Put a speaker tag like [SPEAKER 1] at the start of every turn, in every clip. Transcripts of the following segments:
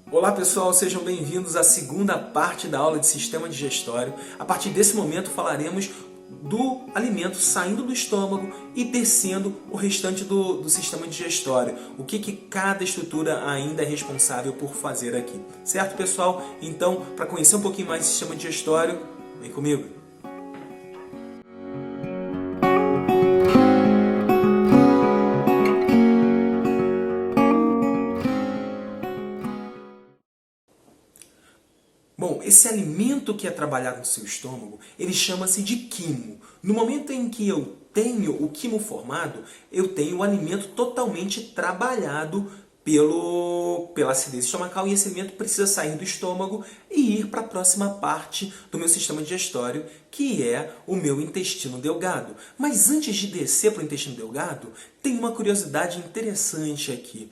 [SPEAKER 1] Olá pessoal, sejam bem-vindos à segunda parte da aula de sistema digestório. A partir desse momento falaremos do alimento saindo do estômago e descendo o restante do sistema digestório. O que cada estrutura ainda é responsável por fazer aqui. Certo, pessoal? Então, para conhecer um pouquinho mais do sistema digestório, vem comigo. Bom, esse alimento que é trabalhado no seu estômago, ele chama-se de quimo. No momento em que eu tenho o quimo formado, eu tenho o alimento totalmente trabalhado pela acidez estomacal e esse alimento precisa sair do estômago e ir para a próxima parte do meu sistema digestório, que é o meu intestino delgado. Mas antes de descer para o intestino delgado, tem uma curiosidade interessante aqui.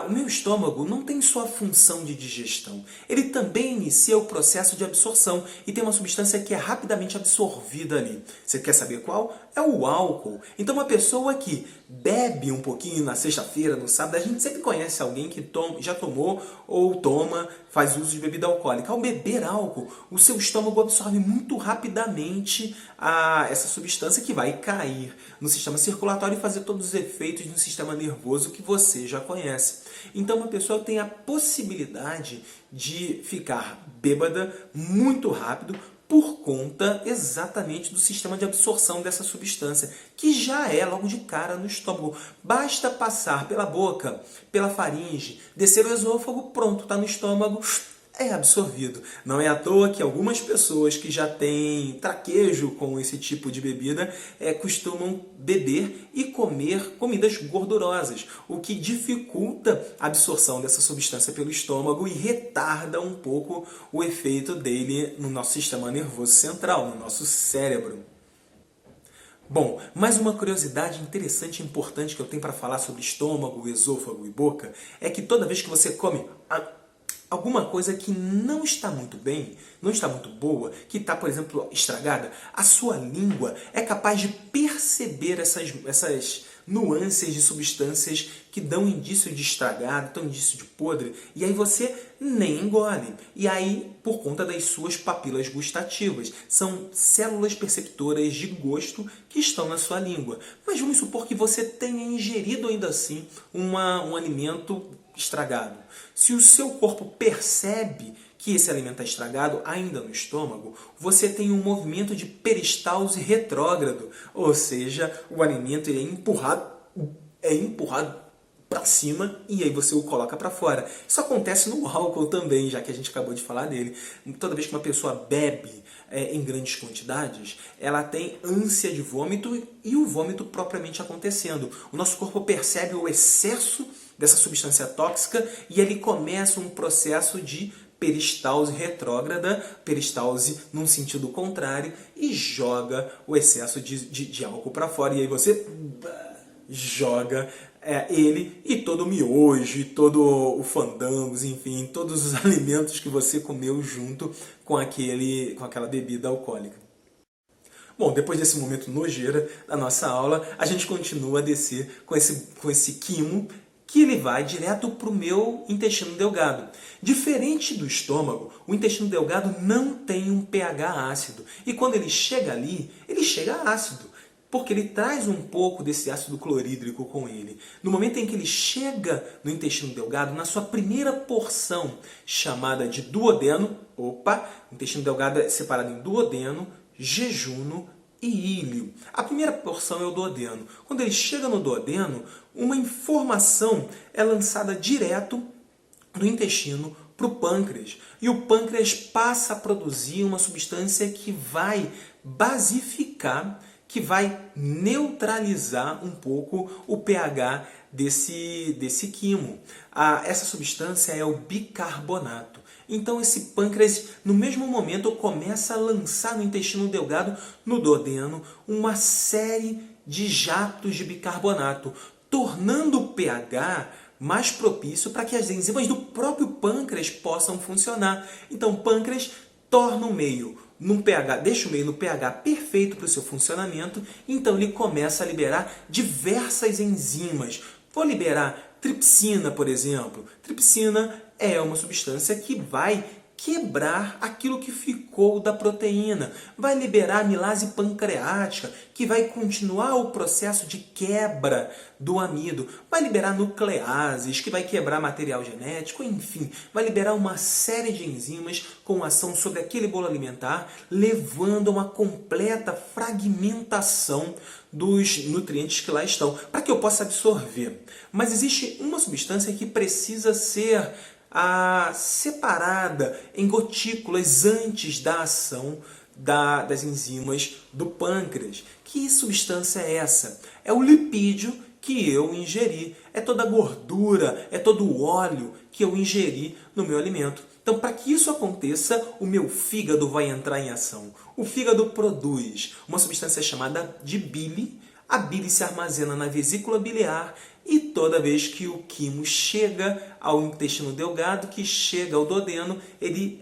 [SPEAKER 1] O meu estômago não tem só a função de digestão, ele também inicia o processo de absorção e tem uma substância que é rapidamente absorvida ali. Você quer saber qual? É o álcool. Então uma pessoa que bebe um pouquinho na sexta-feira, no sábado, a gente sempre conhece alguém que já tomou ou toma, faz uso de bebida alcoólica. Ao beber álcool, o seu estômago absorve muito rapidamente essa substância que vai cair no sistema circulatório e fazer todos os efeitos no sistema nervoso que você já conhece. Então uma pessoa tem a possibilidade de ficar bêbada muito rápido por conta exatamente do sistema de absorção dessa substância, que já é logo de cara no estômago. Basta passar pela boca, pela faringe, descer o esôfago, pronto, está no estômago, é absorvido. Não é à toa que algumas pessoas que já têm traquejo com esse tipo de bebida costumam beber e comer comidas gordurosas, o que dificulta a absorção dessa substância pelo estômago e retarda um pouco o efeito dele no nosso sistema nervoso central, no nosso cérebro. Bom, mais uma curiosidade interessante e importante que eu tenho para falar sobre estômago, esôfago e boca é que toda vez que você come alguma coisa que não está muito bem, não está muito boa, que está, por exemplo, estragada, a sua língua é capaz de perceber essas nuances de substâncias que dão indício de estragado, dão indício de podre, e aí você nem engole. E aí, por conta das suas papilas gustativas, são células perceptoras de gosto que estão na sua língua. Mas vamos supor que você tenha ingerido ainda assim um alimento estragado. Se o seu corpo percebe que esse alimento está estragado ainda no estômago, você tem um movimento de peristalse retrógrado, ou seja, o alimento é empurrado para cima e aí você o coloca para fora. Isso acontece no álcool também, já que a gente acabou de falar dele. Toda vez que uma pessoa bebe em grandes quantidades, ela tem ânsia de vômito e o vômito propriamente acontecendo. O nosso corpo percebe o excesso dessa substância tóxica e ele começa um processo de peristalse retrógrada, peristalse num sentido contrário, e joga o excesso de álcool para fora. E aí você joga ele e todo o miojo, e todo o fandangos, enfim, todos os alimentos que você comeu junto com aquela bebida alcoólica. Bom, depois desse momento nojeira da nossa aula, a gente continua a descer com esse quimo, que ele vai direto para o meu intestino delgado. Diferente do estômago, o intestino delgado não tem um pH ácido. E quando ele chega ali, ele chega ácido, porque ele traz um pouco desse ácido clorídrico com ele. No momento em que ele chega no intestino delgado, na sua primeira porção, chamada de duodeno, o intestino delgado é separado em duodeno, jejuno e íleo. A primeira porção é o duodeno. Quando ele chega no duodeno, uma informação é lançada direto do intestino para o pâncreas. E o pâncreas passa a produzir uma substância que vai basificar, que vai neutralizar um pouco o pH desse quimo. Essa substância é o bicarbonato. Então esse pâncreas, no mesmo momento, começa a lançar no intestino delgado, no duodeno, uma série de jatos de bicarbonato, tornando o pH mais propício para que as enzimas do próprio pâncreas possam funcionar. Então o pâncreas torna o meio deixa o meio no pH perfeito para o seu funcionamento, então ele começa a liberar diversas enzimas. Vou liberar Tripsina, por exemplo. Tripsina é uma substância que vai quebrar aquilo que ficou da proteína, vai liberar a amilase pancreática, que vai continuar o processo de quebra do amido, vai liberar nucleases, que vai quebrar material genético, enfim, vai liberar uma série de enzimas com ação sobre aquele bolo alimentar, levando a uma completa fragmentação dos nutrientes que lá estão, para que eu possa absorver. Mas existe uma substância que precisa ser separada em gotículas antes da ação das enzimas do pâncreas. Que substância é essa? É o lipídio que eu ingeri. É toda a gordura, é todo o óleo que eu ingeri no meu alimento. Então, para que isso aconteça, o meu fígado vai entrar em ação. O fígado produz uma substância chamada de bile. A bile se armazena na vesícula biliar e toda vez que o quimo chega ao intestino delgado, que chega ao duodeno,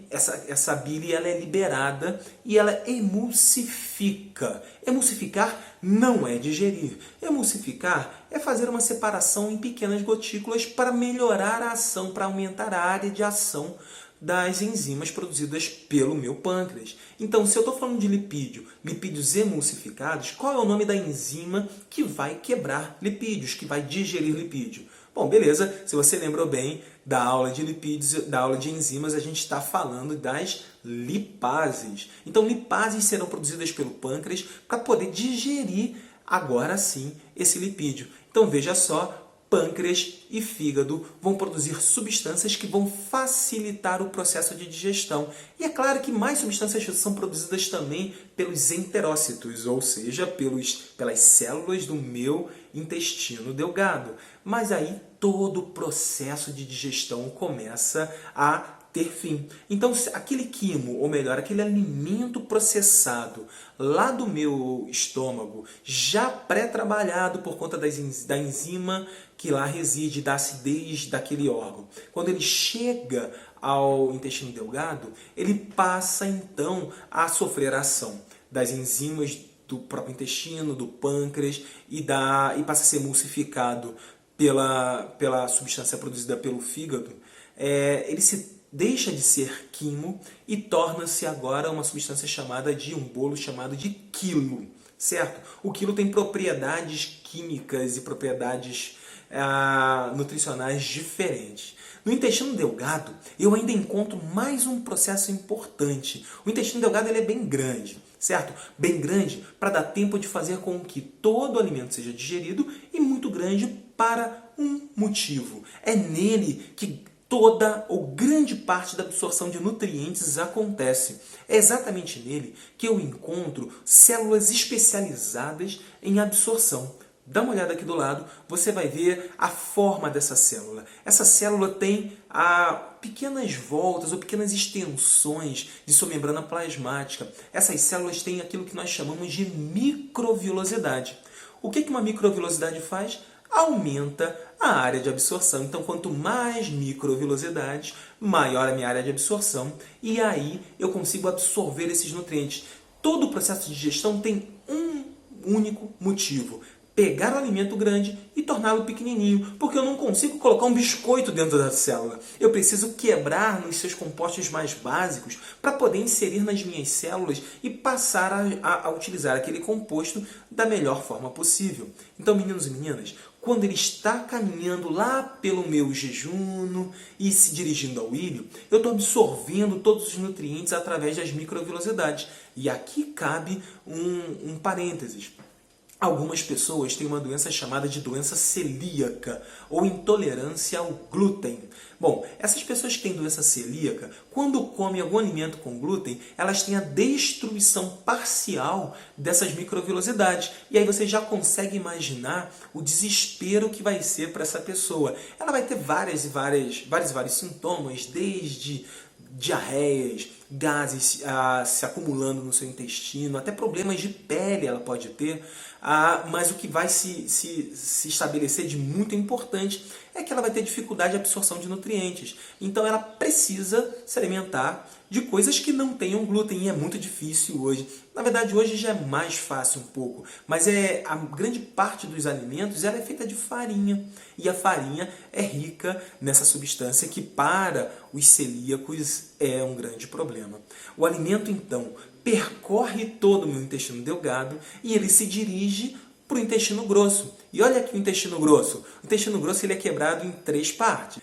[SPEAKER 1] essa bile ela é liberada e ela emulsifica. Emulsificar não é digerir. Emulsificar é fazer uma separação em pequenas gotículas para melhorar a ação, para aumentar a área de ação das enzimas produzidas pelo meu pâncreas. Então, se eu estou falando de lipídios emulsificados, qual é o nome da enzima que vai quebrar lipídios, que vai digerir lipídio? Bom, beleza, se você lembrou bem da aula de lipídios, da aula de enzimas, a gente está falando das lipases. Então, lipases serão produzidas pelo pâncreas para poder digerir, agora sim, esse lipídio. Então, veja só, pâncreas e fígado vão produzir substâncias que vão facilitar o processo de digestão. E é claro que mais substâncias são produzidas também pelos enterócitos, ou seja, pelas células do meu intestino delgado. Mas aí todo o processo de digestão começa a ter fim. Então, aquele quimo, ou melhor, aquele alimento processado lá do meu estômago, já pré-trabalhado por conta da enzima que lá reside, da acidez daquele órgão, quando ele chega ao intestino delgado, ele passa então a sofrer a ação das enzimas do próprio intestino, do pâncreas, e passa a ser emulsificado pela substância produzida pelo fígado. Ele deixa de ser quimo e torna-se agora uma substância chamada de um bolo chamado de quilo, certo? O quilo tem propriedades químicas e propriedades nutricionais diferentes. No intestino delgado, eu ainda encontro mais um processo importante. O intestino delgado ele é bem grande, certo? Bem grande para dar tempo de fazer com que todo o alimento seja digerido e muito grande para um motivo. É nele que toda ou grande parte da absorção de nutrientes acontece. É exatamente nele que eu encontro células especializadas em absorção. Dá uma olhada aqui do lado, você vai ver a forma dessa célula. Essa célula tem pequenas voltas ou pequenas extensões de sua membrana plasmática. Essas células têm aquilo que nós chamamos de microvilosidade. O que uma microvilosidade faz? Aumenta a área de absorção. Então, quanto mais microvilosidades, maior a minha área de absorção. E aí eu consigo absorver esses nutrientes. Todo o processo de digestão tem um único motivo: pegar o alimento grande e torná-lo pequenininho, porque eu não consigo colocar um biscoito dentro da célula. Eu preciso quebrar nos seus compostos mais básicos para poder inserir nas minhas células e passar a utilizar aquele composto da melhor forma possível. Então, meninos e meninas, quando ele está caminhando lá pelo meu jejuno e se dirigindo ao ilho, eu estou absorvendo todos os nutrientes através das microvilosidades. E aqui cabe um parênteses. Algumas pessoas têm uma doença chamada de doença celíaca ou intolerância ao glúten. Bom, essas pessoas que têm doença celíaca, quando comem algum alimento com glúten, elas têm a destruição parcial dessas microvilosidades. E aí você já consegue imaginar o desespero que vai ser para essa pessoa. Ela vai ter vários sintomas, desde diarreias, gases se acumulando no seu intestino, até problemas de pele ela pode ter, mas o que vai se estabelecer de muito importante é que ela vai ter dificuldade de absorção de nutrientes. Então ela precisa se alimentar de coisas que não tenham glúten, e é muito difícil hoje. Na verdade, hoje já é mais fácil um pouco, mas a grande parte dos alimentos ela é feita de farinha, e a farinha é rica nessa substância que para os celíacos é um grande problema. O alimento, então, percorre todo o meu intestino delgado e ele se dirige para o intestino grosso. E olha aqui o intestino grosso. O intestino grosso ele é quebrado em 3 partes.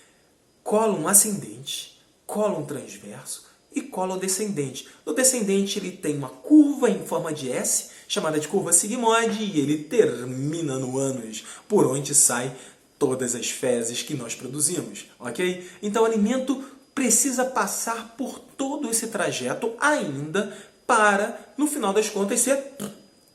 [SPEAKER 1] Cólon ascendente, cólon transverso e cólon descendente. No descendente ele tem uma curva em forma de S, chamada de curva sigmoide, e ele termina no ânus, por onde sai todas as fezes que nós produzimos, ok? Então o alimento precisa passar por todo esse trajeto ainda para, no final das contas, ser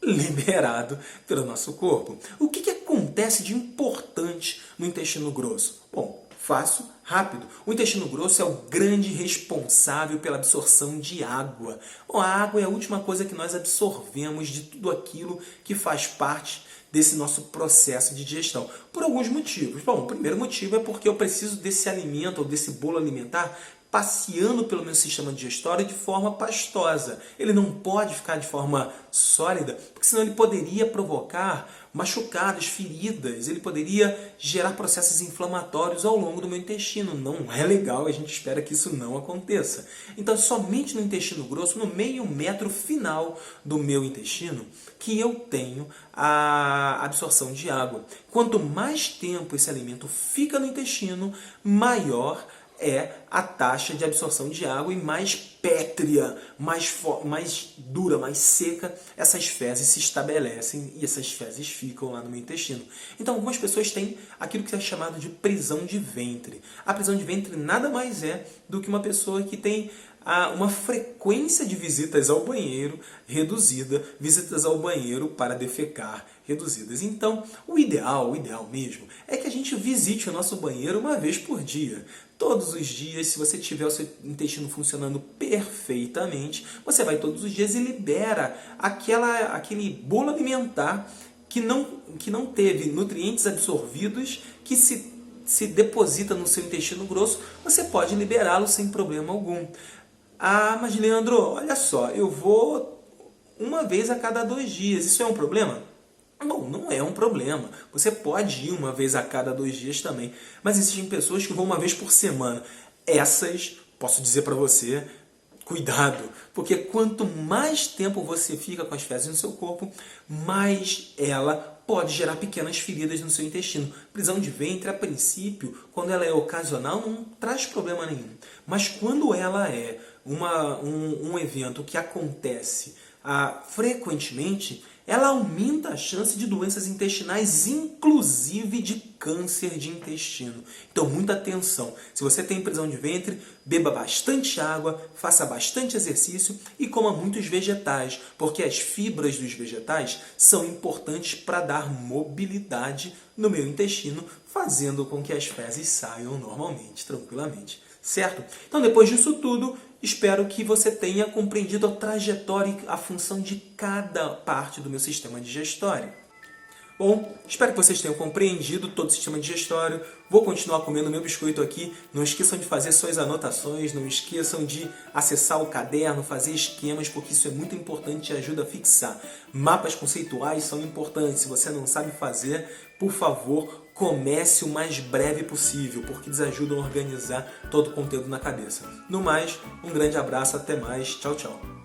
[SPEAKER 1] liberado pelo nosso corpo. O que acontece de importante no intestino grosso? Bom, fácil, rápido. O intestino grosso é o grande responsável pela absorção de água. Bom, a água é a última coisa que nós absorvemos de tudo aquilo que faz parte desse nosso processo de digestão. Por alguns motivos. Bom, o primeiro motivo é porque eu preciso desse alimento ou desse bolo alimentar passeando pelo meu sistema digestório de forma pastosa. Ele não pode ficar de forma sólida, porque senão ele poderia provocar machucados, feridas, ele poderia gerar processos inflamatórios ao longo do meu intestino. Não é legal, a gente espera que isso não aconteça. Então, somente no intestino grosso, no meio metro final do meu intestino, que eu tenho a absorção de água. Quanto mais tempo esse alimento fica no intestino, maior é a taxa de absorção de água e mais pétrea, mais dura, mais seca, essas fezes se estabelecem e essas fezes ficam lá no meu intestino. Então algumas pessoas têm aquilo que é chamado de prisão de ventre. A prisão de ventre nada mais é do que uma pessoa que tem uma frequência de visitas ao banheiro reduzida, visitas ao banheiro para defecar reduzidas. Então, o ideal mesmo, é que a gente visite o nosso banheiro uma vez por dia. Todos os dias, se você tiver o seu intestino funcionando perfeitamente, você vai todos os dias e libera aquele bolo alimentar que não teve nutrientes absorvidos, que se deposita no seu intestino grosso, você pode liberá-lo sem problema algum. Mas Leandro, olha só, eu vou uma vez a cada 2 dias, isso é um problema? Bom, não é um problema. Você pode ir uma vez a cada 2 dias também. Mas existem pessoas que vão uma vez por semana. Essas, posso dizer para você, cuidado. Porque quanto mais tempo você fica com as fezes no seu corpo, mais ela pode gerar pequenas feridas no seu intestino. Prisão de ventre, a princípio, quando ela é ocasional, não traz problema nenhum. Mas quando ela é um evento que acontece frequentemente, ela aumenta a chance de doenças intestinais, inclusive de câncer de intestino. Então, muita atenção. Se você tem prisão de ventre, beba bastante água, faça bastante exercício e coma muitos vegetais, porque as fibras dos vegetais são importantes para dar mobilidade no meu intestino, fazendo com que as fezes saiam normalmente, tranquilamente. Certo? Então, depois disso tudo, espero que você tenha compreendido a trajetória e a função de cada parte do meu sistema digestório. Bom, espero que vocês tenham compreendido todo o sistema digestório. Vou continuar comendo meu biscoito aqui. Não esqueçam de fazer suas anotações, não esqueçam de acessar o caderno, fazer esquemas, porque isso é muito importante e ajuda a fixar. Mapas conceituais são importantes. Se você não sabe fazer, por favor, comece o mais breve possível, porque eles ajudam a organizar todo o conteúdo na cabeça. No mais, um grande abraço, até mais, tchau, tchau.